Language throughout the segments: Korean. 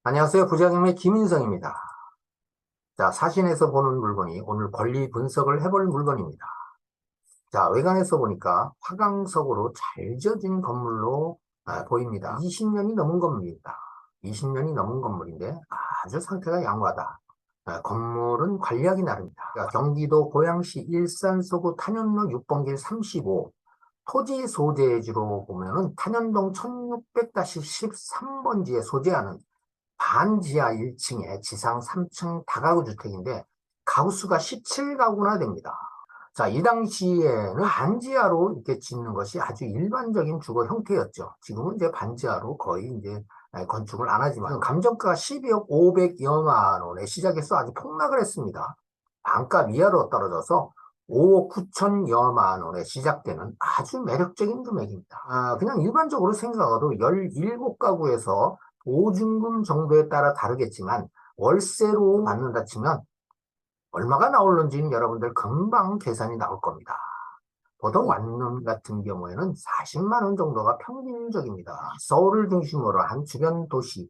안녕하세요. 부자경의 김인성입니다. 자, 사진에서 보는 물건이 오늘 권리 분석을 해볼 물건입니다. 자, 외관에서 보니까 화강석으로 잘 지어진 건물로 보입니다. 20년이 넘은 건물입니다. 20년이 넘은 건물인데 아주 상태가 양호하다. 건물은 관리하기 나름입니다. 경기도 고양시 일산서구 탄현로 6번길 35, 토지 소재지로 보면은 탄현동 1600-13번지에 소재하는 반지하 1층에 지상 3층 다가구 주택인데 가구수가 17가구나 됩니다. 자, 이 당시에는 반지하로 이렇게 짓는 것이 아주 일반적인 주거 형태였죠. 지금은 이제 반지하로 거의 이제 건축을 안 하지만 감정가가 12억 500여만 원에 시작해서 아주 폭락을 했습니다. 반값 이하로 떨어져서 5억 9천여만 원에 시작되는 아주 매력적인 금액입니다. 그냥 일반적으로 생각해도 17가구에서 보증금 정도에 따라 다르겠지만 월세로 받는다 치면 얼마가 나올는지는 여러분들 금방 계산이 나올 겁니다. 보통 완룸 같은 경우에는 40만 원 정도가 평균적입니다. 서울을 중심으로 한 주변 도시에는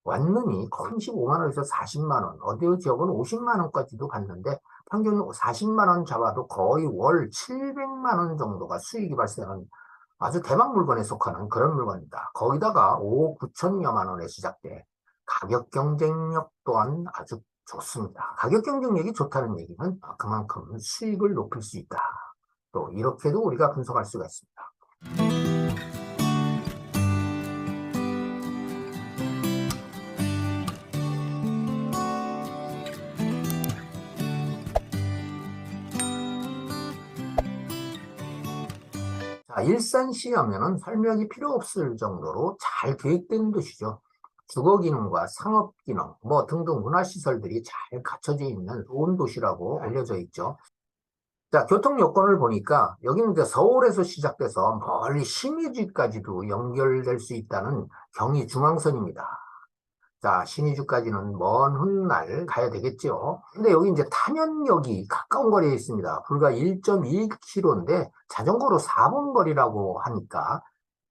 완룸이 35만 원에서 40만 원, 어디 지역은 50만 원까지도 갔는데 평균 40만 원 잡아도 거의 월 700만 원 정도가 수익이 발생하는 아주 대박 물건에 속하는 그런 물건입니다. 거기다가 5억 9천여만 원에 시작돼 가격 경쟁력 또한 아주 좋습니다. 가격 경쟁력이 좋다는 얘기는 그만큼 수익을 높일 수 있다. 또 이렇게도 우리가 분석할 수가 있습니다. 자, 일산시 하면은 설명이 필요 없을 정도로 잘 계획된 도시죠. 주거기능과 상업기능, 뭐 등등 문화시설들이 잘 갖춰져 있는 좋은 도시라고 알려져 있죠. 자, 교통 여건을 보니까 여기는 이제 서울에서 시작돼서 멀리 신의주까지도 연결될 수 있다는 경의중앙선입니다. 자, 신의주까지는 먼 훗날 가야 되겠죠. 근데 여기 이제 탄현역이 가까운 거리에 있습니다. 불과 1.2km인데 자전거로 4분 거리라고 하니까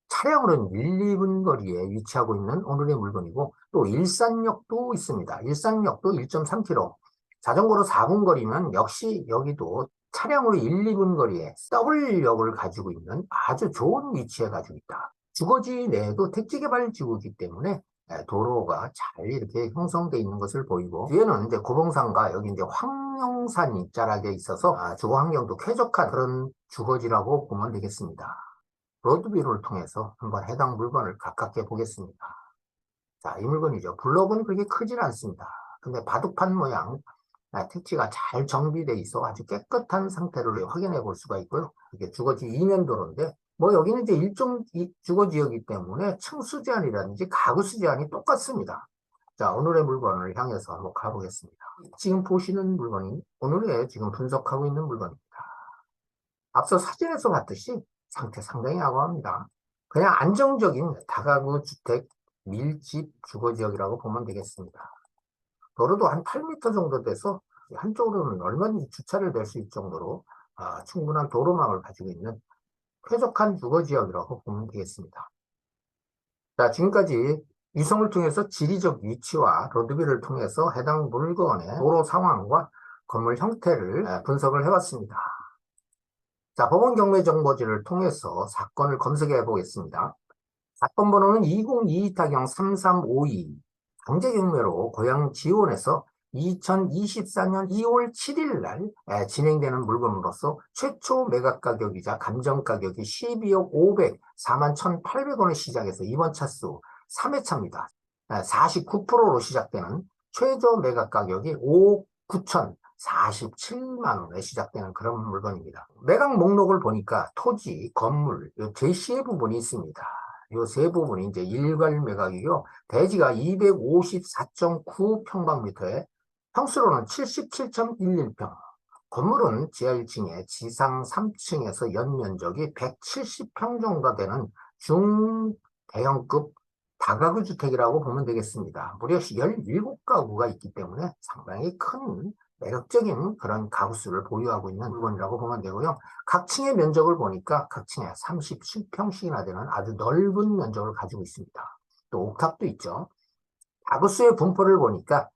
차량으로는 1, 2분 거리에 위치하고 있는 오늘의 물건이고 또 일산역도 있습니다. 일산역도 1.3km. 자전거로 4분 거리면 역시 여기도 차량으로 1, 2분 거리에 W역을 가지고 있는 아주 좋은 위치에 가지고 있다. 주거지 내에도 택지개발지구이기 때문에 도로가 잘 이렇게 형성되어 있는 것을 보이고 뒤에는 이제 고봉산과 여기 이제 황룡산이 자락에 있어서 주거 환경도 쾌적한 그런 주거지라고 보면 되겠습니다. 로드뷰를 통해서 한번 해당 물건을 가깝게 보겠습니다. 자, 이 물건이죠. 블록은 그렇게 크질 않습니다. 근데 바둑판 모양 택지가 잘 정비되어 있어 아주 깨끗한 상태를 확인해 볼 수가 있고요. 이게 주거지 이면도로인데 뭐 여기는 이제 일종 주거지역이기 때문에 층수 제한이라든지 가구수 제한이 똑같습니다. 자, 오늘의 물건을 향해서 한번 가보겠습니다. 지금 보시는 물건이 오늘의 지금 분석하고 있는 물건입니다. 앞서 사진에서 봤듯이 상태 상당히 양호합니다. 그냥 안정적인 다가구 주택 밀집 주거지역이라고 보면 되겠습니다. 도로도 한 8m 정도 돼서 한쪽으로는 얼마든지 주차를 낼 수 있을 정도로 충분한 도로망을 가지고 있는 쾌적한 주거지역이라고 보면 되겠습니다. 자, 지금까지 위성을 통해서 지리적 위치와 로드뷰를 통해서 해당 물건의 도로 상황과 건물 형태를 분석을 해봤습니다. 자, 법원 경매 정보지를 통해서 사건을 검색해 보겠습니다. 사건 번호는 2022-3352 강제경매로 고양 지원에서 2024년 2월 7일 날 진행되는 물건으로서 최초 매각 가격이자 감정 가격이 12억 500, 4만 1,800원에 시작해서 이번 차수 3회차입니다. 49%로 시작되는 최저 매각 가격이 5억 9천 47만 원에 시작되는 그런 물건입니다. 매각 목록을 보니까 토지, 건물, 제시의 부분이 있습니다. 이 세 부분이 이제 일괄 매각이요. 대지가 254.9평방미터에 평수로는 77.11평. 건물은 지하 1층에 지상 3층에서 연면적이 170평 정도 되는 중대형급 다가구 주택이라고 보면 되겠습니다. 무려 17가구가 있기 때문에 상당히 큰 매력적인 그런 가구수를 보유하고 있는 물건이라고 보면 되고요. 각 층의 면적을 보니까 각 층에 37평씩이나 되는 아주 넓은 면적을 가지고 있습니다. 또 옥탑도 있죠. 가구수의 분포를 보니까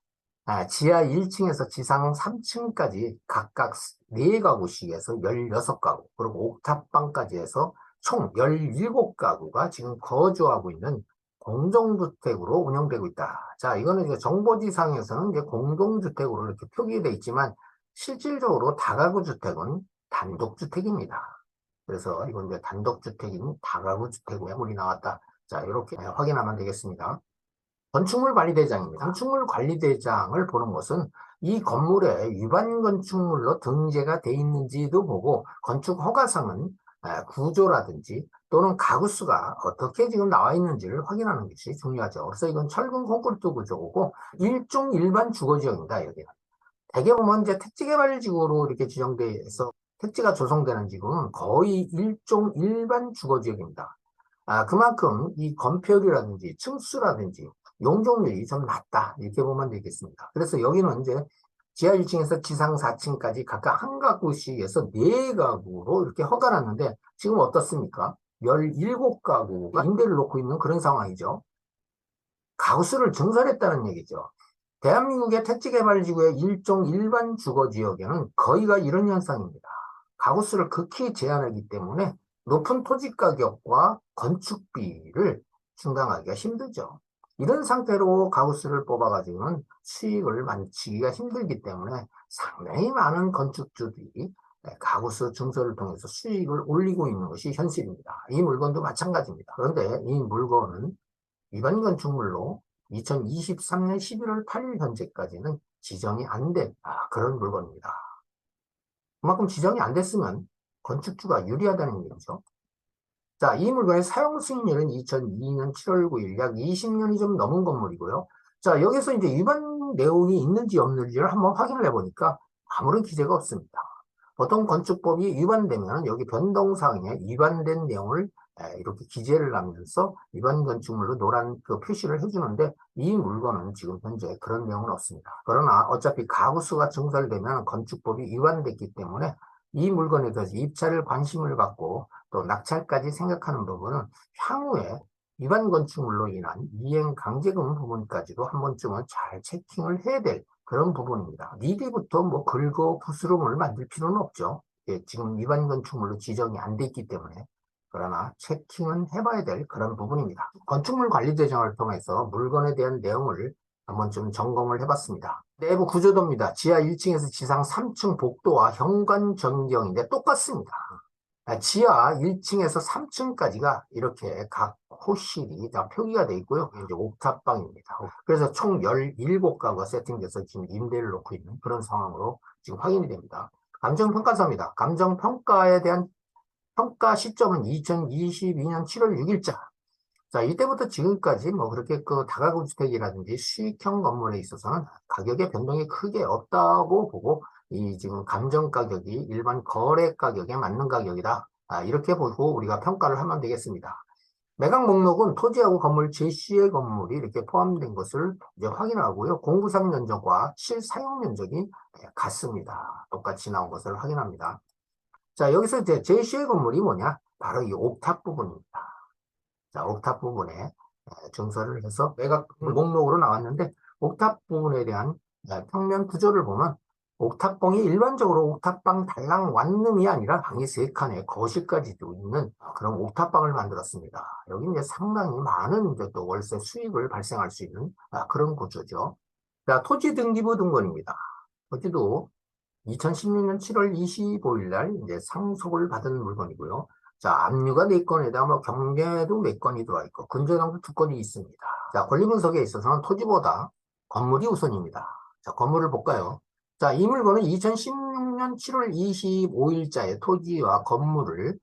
지하 1층에서 지상 3층까지 각각 4가구씩에서 16가구, 그리고 옥탑방까지 해서 총 17가구가 지금 거주하고 있는 공동주택으로 운영되고 있다. 자, 이거는 이제 정보지상에서는 이제 공동주택으로 이렇게 표기되어 있지만 실질적으로 다가구 주택은 단독주택입니다. 그래서 이건 이제 단독주택인 다가구 주택 매물이 나왔다. 자, 이렇게 확인하면 되겠습니다. 건축물관리대장입니다. 건축물관리대장을 보는 것은 이 건물에 위반 건축물로 등재가 돼 있는지도 보고 건축 허가상은 구조라든지 또는 가구수가 어떻게 지금 나와 있는지를 확인하는 것이 중요하죠. 그래서 이건 철근 콘크리트 구조고 일종 일반 주거지역입니다. 여기는 대개 보면 이제 택지개발지구로 이렇게 지정돼서 택지가 조성되는 지구는 거의 일종 일반 주거지역입니다. 그만큼 이 건폐율이라든지 층수라든지 용적률이 좀 낮다. 이렇게 보면 되겠습니다. 그래서 여기는 이제 지하 1층에서 지상 4층까지 각각 한 가구씩에서 4가구로 이렇게 허가났는데 지금 어떻습니까? 17가구가 임대를 놓고 있는 그런 상황이죠. 가구수를 증설했다는 얘기죠. 대한민국의 택지개발지구의 일종 일반 주거지역에는 거의가 이런 현상입니다. 가구수를 극히 제한하기 때문에 높은 토지 가격과 건축비를 충당하기가 힘들죠. 이런 상태로 가구수를 뽑아가지고는 수익을 만치기가 힘들기 때문에 상당히 많은 건축주들이 가구수 증설을 통해서 수익을 올리고 있는 것이 현실입니다. 이 물건도 마찬가지입니다. 그런데 이 물건은 위반 건축물로 2023년 11월 8일 현재까지는 지정이 안 된 그런 물건입니다. 그만큼 지정이 안 됐으면 건축주가 유리하다는 얘기죠. 자, 이 물건의 사용 승인일은 2002년 7월 9일, 약 20년이 좀 넘은 건물이고요. 자, 여기서 이제 위반 내용이 있는지 없는지를 한번 확인을 해보니까 아무런 기재가 없습니다. 보통 건축법이 위반되면 여기 변동사항에 위반된 내용을 이렇게 기재를 하면서 위반 건축물로 노란 그 표시를 해주는데 이 물건은 지금 현재 그런 내용은 없습니다. 그러나 어차피 가구수가 증설되면 건축법이 위반됐기 때문에 이 물건에 대해서 입찰을 관심을 갖고 또 낙찰까지 생각하는 부분은 향후에 위반 건축물로 인한 이행 강제금 부분까지도 한 번쯤은 잘 체킹을 해야 될 그런 부분입니다. 미리부터 뭐 긁어 부스럼을 만들 필요는 없죠. 지금 위반 건축물로 지정이 안 돼 있기 때문에. 그러나 체킹은 해봐야 될 그런 부분입니다. 건축물 관리 대장을 통해서 물건에 대한 내용을 한번 좀 점검을 해봤습니다. 내부 구조도입니다. 지하 1층에서 지상 3층 복도와 현관 전경인데 똑같습니다. 지하 1층에서 3층까지가 이렇게 각 호실이 다 표기가 되어 있고요. 이제 옥탑방입니다. 그래서 총 17가구가 세팅돼서 지금 임대를 놓고 있는 그런 상황으로 지금 확인이 됩니다. 감정평가서입니다. 감정평가에 대한 평가 시점은 2022년 7월 6일자. 자, 이때부터 지금까지 뭐 그렇게 그 다가구 주택이라든지 수익형 건물에 있어서는 가격의 변동이 크게 없다고 보고 이 지금 감정 가격이 일반 거래 가격에 맞는 가격이다. 이렇게 보고 우리가 평가를 하면 되겠습니다. 매각 목록은 토지하고 건물 제시의 건물이 이렇게 포함된 것을 이제 확인하고요. 공구상 면적과 실사용 면적이 같습니다. 똑같이 나온 것을 확인합니다. 자, 여기서 이제 제시의 건물이 뭐냐? 바로 이 옥탑 부분입니다. 자, 옥탑 부분에 증설을 해서 매각 목록으로 나왔는데 옥탑 부분에 대한 평면 구조를 보면 옥탑방이 일반적으로 옥탑방 달랑 완룸이 아니라 방이 3칸에 거실까지도 있는 그런 옥탑방을 만들었습니다. 여기 이제 상당히 많은 이제 또 월세 수익을 발생할 수 있는 그런 구조죠. 자, 토지 등기부 등본입니다. 토지도 2016년 7월 25일 날 이제 상속을 받은 물건이고요. 자, 압류가 4건에다 뭐 경매도 4건이 들어와 있고 근저당도 2건이 있습니다. 자, 권리 분석에 있어서는 토지보다 건물이 우선입니다. 자, 건물을 볼까요? 자, 이 물건은 2016년 7월 25일자에 토지와 건물을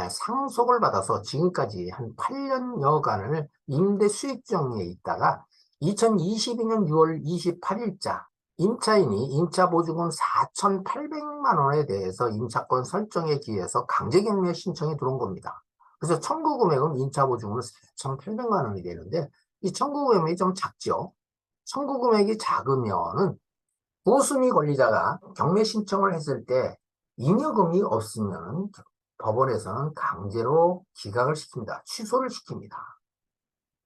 상속을 받아서 지금까지 한 8년여간을 임대 수익정리에 있다가 2022년 6월 28일자 임차인이 임차보증금 4,800만 원에 대해서 임차권 설정에 기해서 강제경매 신청이 들어온 겁니다. 그래서 청구 금액은 임차보증금은 4,800만 원이 되는데 이 청구 금액이 좀 작죠. 청구 금액이 작으면은 보수미 권리자가 경매 신청을 했을 때 잉여금이 없으면 법원에서는 강제로 기각을 시킵니다. 취소를 시킵니다.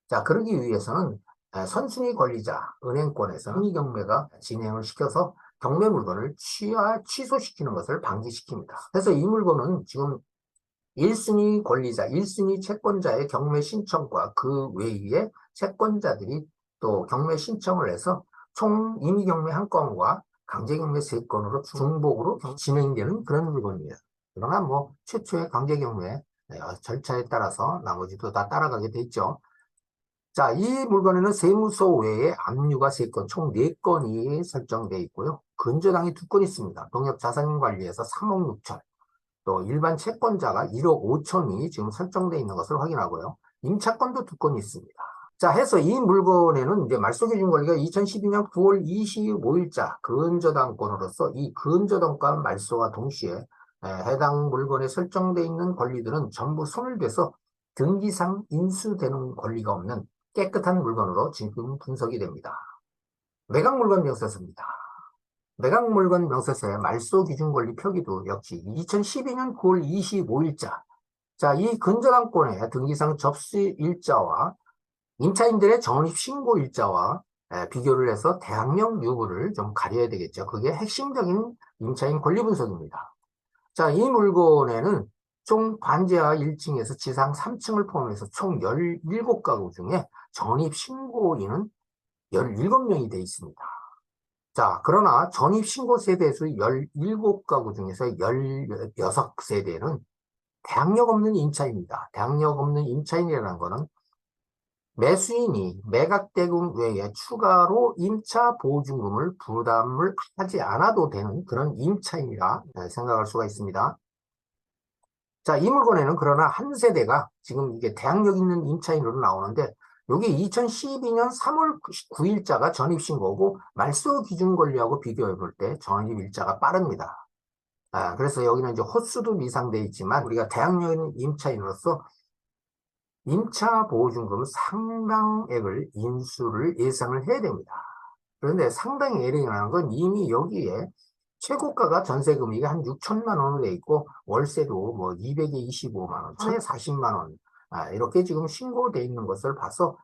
자, 그러기 위해서는 선순위 권리자 은행권에서 순위 경매가 진행을 시켜서 경매 물건을 취소시키는 것을 방지시킵니다. 그래서 이 물건은 지금 1순위 권리자, 1순위 채권자의 경매 신청과 그 외의 채권자들이 또 경매 신청을 해서 총 임의 경매 한 건과 강제 경매 3건으로 중복으로 진행되는 그런 물건이에요. 그러나 뭐 최초의 강제 경매 절차에 따라서 나머지도 다 따라가게 돼 있죠. 자, 이 물건에는 세무서 외에 압류가 3건, 총 4건이 설정되어 있고요. 근저당이 2건 있습니다. 농협자산관리에서 3억 6천, 또 일반 채권자가 1억 5천이 지금 설정되어 있는 것을 확인하고요. 임차권도 2건이 있습니다. 자, 해서 이 물건에는 이제 말소기준 권리가 2012년 9월 25일자 근저당권으로서 이 근저당권 말소와 동시에 해당 물건에 설정되어 있는 권리들은 전부 소멸돼서 등기상 인수되는 권리가 없는 깨끗한 물건으로 지금 분석이 됩니다. 매각물건 명세서입니다. 매각물건 명세서의 말소기준권리 표기도 역시 2012년 9월 25일자. 자, 이 근저당권의 등기상 접수 일자와 임차인들의 전입신고 일자와 비교를 해서 대항력 유무를 좀 가려야 되겠죠. 그게 핵심적인 임차인 권리 분석입니다. 자, 이 물건에는 총 관제하 1층에서 지상 3층을 포함해서 총 17가구 중에 전입신고인은 17명이 되어 있습니다. 자, 그러나 전입신고 세대수 17가구 중에서 16세대는 대항력 없는 임차인입니다. 대항력 없는 임차인이라는 것은 매수인이 매각대금 외에 추가로 임차 보증금을 부담을 하지 않아도 되는 그런 임차인이라 생각할 수가 있습니다. 자, 이 물건에는 그러나 한 세대가 지금 이게 대항력 있는 임차인으로 나오는데 여기 2012년 3월 9일자가 전입신고고 말소기준권리하고 비교해 볼 때 전입일자가 빠릅니다. 그래서 여기는 이제 호수도 미상되어 있지만 우리가 대항력 있는 임차인으로서 임차 보증금 상당액을 인수를 예상을 해야 됩니다. 그런데 상당액이라는 건 이미 여기에 최고가가 전세 금액이 한 6천만 원으로 돼 있고 월세도 뭐 225만 원, 1040만 원 이렇게 지금 신고되어 있는 것을 봐서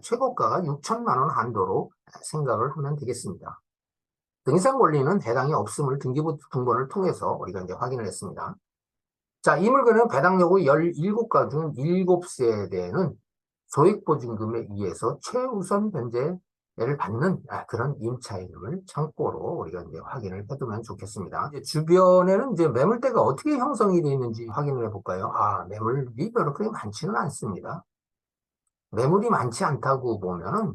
최고가가 6천만 원 한도로 생각을 하면 되겠습니다. 등기상 권리는 해당이 없음을 등기부 등본을 통해서 우리가 이제 확인을 했습니다. 자, 이 물건은 배당여고 17가 중 7세대는 소액보증금에 의해서 최우선 변제를 받는 그런 임차인을 참고로 우리가 이제 확인을 해두면 좋겠습니다. 이제 주변에는 이제 매물대가 어떻게 형성이 되어 있는지 확인을 해볼까요? 매물이 별로 그렇게 많지는 않습니다. 매물이 많지 않다고 보면은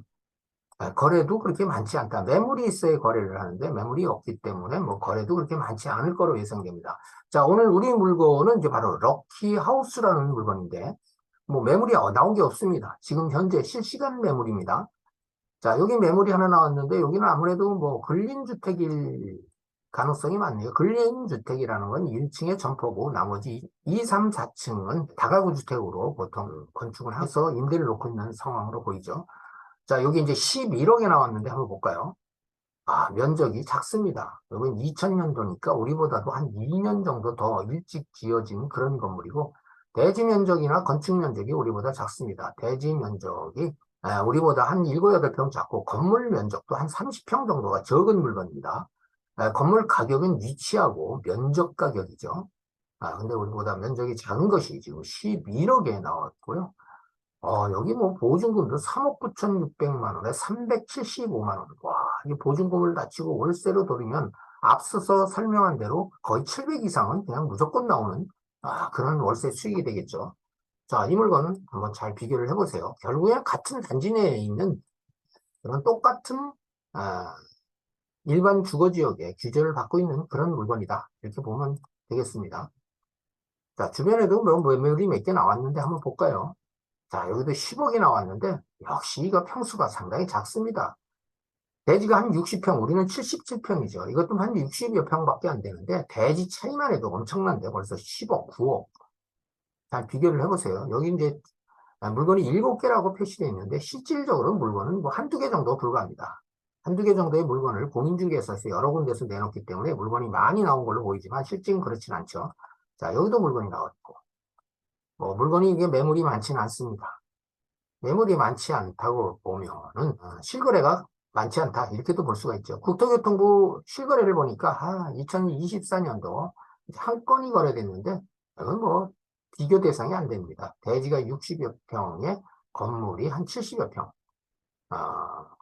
거래도 그렇게 많지 않다. 매물이 있어야 거래를 하는데 매물이 없기 때문에 뭐 거래도 그렇게 많지 않을 거로 예상됩니다. 자, 오늘 우리 물건은 이제 바로 럭키하우스라는 물건인데 뭐 매물이 나온 게 없습니다. 지금 현재 실시간 매물입니다. 자, 여기 매물이 하나 나왔는데 여기는 아무래도 뭐 근린주택일 가능성이 많네요. 근린주택이라는 건 1층의 점포고 나머지 2, 3, 4층은 다가구 주택으로 보통 건축을 해서 임대를 놓고 있는 상황으로 보이죠. 자, 여기 이제 11억에 나왔는데 한번 볼까요? 면적이 작습니다. 여긴 2000년도니까 우리보다도 한 2년 정도 더 일찍 지어진 그런 건물이고, 대지 면적이나 건축 면적이 우리보다 작습니다. 대지 면적이 우리보다 한 7, 8평 작고, 건물 면적도 한 30평 정도가 적은 물건입니다. 건물 가격은 위치하고 면적 가격이죠. 근데 우리보다 면적이 작은 것이 지금 11억에 나왔고요. 여기 뭐 보증금도 3억 9,600만 원에 375만 원. 와, 이 보증금을 낮추고 월세로 돌리면 앞서서 설명한 대로 거의 700 이상은 그냥 무조건 나오는 그런 월세 수익이 되겠죠. 자, 이 물건은 한번 잘 비교를 해보세요. 결국엔 같은 단지 내에 있는 그런 똑같은 일반 주거지역에 규제를 받고 있는 그런 물건이다. 이렇게 보면 되겠습니다. 자, 주변에도 뭐 매물이 몇 개 나왔는데 한번 볼까요? 자, 여기도 10억이 나왔는데 역시 이거 평수가 상당히 작습니다. 대지가 한 60평, 우리는 77평이죠. 이것도 한 60여 평밖에 안 되는데 대지 차이만 해도 엄청난데 벌써 10억, 9억. 잘 비교를 해보세요. 여기 이제 물건이 7개라고 표시되어 있는데 실질적으로 물건은 뭐 한두 개 정도 불과합니다. 한두 개 정도의 물건을 공인중개사에서 여러 군데서 내놓기 때문에 물건이 많이 나온 걸로 보이지만 실제는 그렇진 않죠. 자, 여기도 물건이 나왔고 물건이 이게 매물이 많지는 않습니다. 매물이 많지 않다고 보면은 실거래가 많지 않다 이렇게도 볼 수가 있죠. 국토교통부 실거래를 보니까 2024년도 한 건이 거래됐는데 이건 뭐 비교 대상이 안 됩니다. 대지가 60여 평에 건물이 한 70여 평.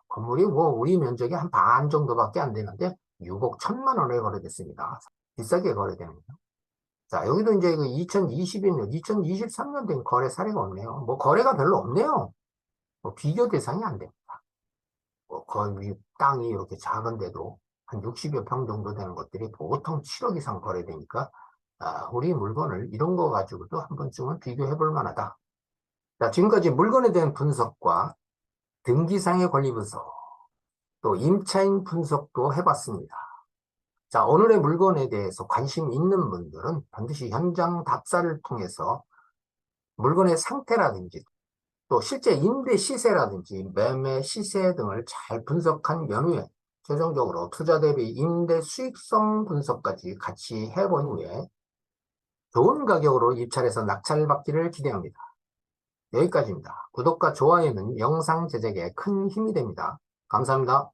건물이 뭐 우리 면적의 한 반 정도밖에 안 되는데 6억 1천만 원에 거래됐습니다. 비싸게 거래됩니다. 자, 여기도 이제 그 2022년, 2023년 된 거래 사례가 없네요. 뭐 거래가 별로 없네요. 뭐 비교 대상이 안 됩니다. 뭐 거의 땅이 이렇게 작은데도 한 60여 평 정도 되는 것들이 보통 7억 이상 거래되니까 우리 물건을 이런 거 가지고도 한 번쯤은 비교해 볼 만하다. 자, 지금까지 물건에 대한 분석과 등기상의 권리 분석, 또 임차인 분석도 해봤습니다. 자, 오늘의 물건에 대해서 관심 있는 분들은 반드시 현장 답사를 통해서 물건의 상태라든지 또 실제 임대 시세라든지 매매 시세 등을 잘 분석한 연후에 최종적으로 투자 대비 임대 수익성 분석까지 같이 해본 후에 좋은 가격으로 입찰해서 낙찰받기를 기대합니다. 여기까지입니다. 구독과 좋아요는 영상 제작에 큰 힘이 됩니다. 감사합니다.